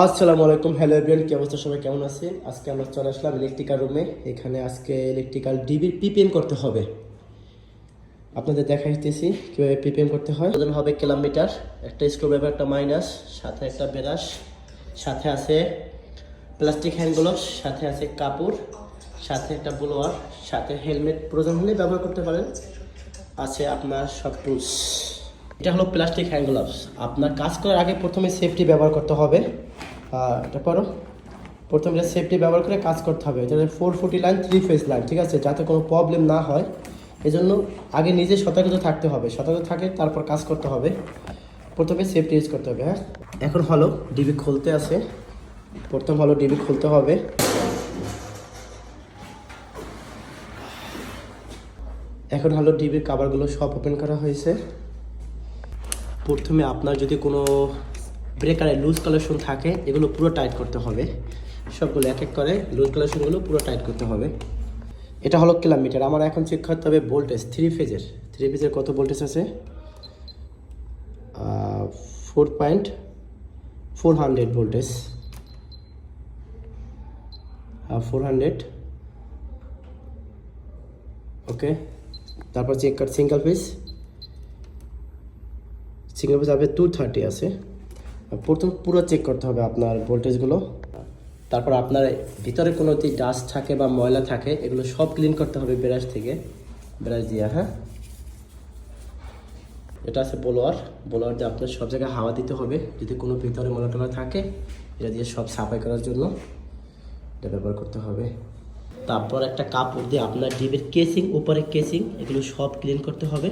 আসসালামু আলাইকুম, hello everyone, কি অবস্থা? সবাই কেমন আছেন? আজকে আমরা চলে আসলাম ইলেকট্রিক্যাল রুমে। এখানে আজকে ইলেকট্রিক্যাল ডিবির পিপিএম করতে হবে। আপনাদের দেখাইতেছি কীভাবে পিপিএম করতে হয়। প্রথমে হবে কিলোমিটার, একটা স্ক্রুড্রাইভার, একটা মাইনাস, সাথে একটা ব্রাশ, সাথে আছে প্লাস্টিক হ্যান্ড গ্লোভস, সাথে আছে কাপড়, সাথে একটা ব্লোয়ার, সাথে হেলমেট প্রয়োজন হলে ব্যবহার করতে পারেন। আছে আপনার সব টুলস। এটা হলো প্লাস্টিক হ্যান্ড গ্লাভস। আপনার কাজ করার আগে প্রথমে সেফটি ব্যবহার করতে হবে। এটা পরও প্রথমে সেফটি ব্যবহার করে কাজ করতে হবে। এটা 440 লাইন 3 ফেজ লাইন, ঠিক আছে, যাতে কোনো প্রবলেম না হয়। এজন্য আগে নিজে সতর্ক থাকতে হবে, সতর্ক থাকে তারপর কাজ করতে হবে। প্রথমে সেফটি ইউজ করতে হবে। হ্যাঁ, এখন হলো ডিবি খুলতে আছে। প্রথম হলো ডিবি খুলতে হবে। এখন হলো ডিবির কাভারগুলো সব ওপেন করা হয়েছে। প্রথমে আপনার যদি কোনো ব্রেকারে লুজ কালেকশন থাকে, এগুলো পুরো টাইট করতে হবে। সবগুলো এক এক করে লুজ কালেকশনগুলো পুরো টাইট করতে হবে। এটা হলো কিলোমিটার। আমার এখন চেক করতে হবে ভোল্টেজ। থ্রি ফেজের কত ভোল্টেজ আছে? 4.400 ভোল্টেজ। 400, ওকে। তারপর চেক কর সিঙ্গেল ফেজ হবে 230 আছে। প্রথম পুরো চেক করতে হবে আপনার ভোল্টেজগুলো। তারপর আপনার ভিতরে কোনো যদি ডাস্ট থাকে বা ময়লা থাকে, এগুলো সব ক্লিন করতে হবে ব্রাশ দিয়ে। হ্যাঁ, এটা আছে ব্লোয়ার দিয়ে আপনার সব জায়গায় হাওয়া দিতে হবে। যদি কোনো ভিতরে ময়লা টলা থাকে, এটা দিয়ে সব সাফাই করার জন্য এটা ব্যবহার করতে হবে। তারপর একটা কাপড় দিয়ে আপনার ডিবের কেসিং, উপরে কেসিং, এগুলো সব ক্লিন করতে হবে।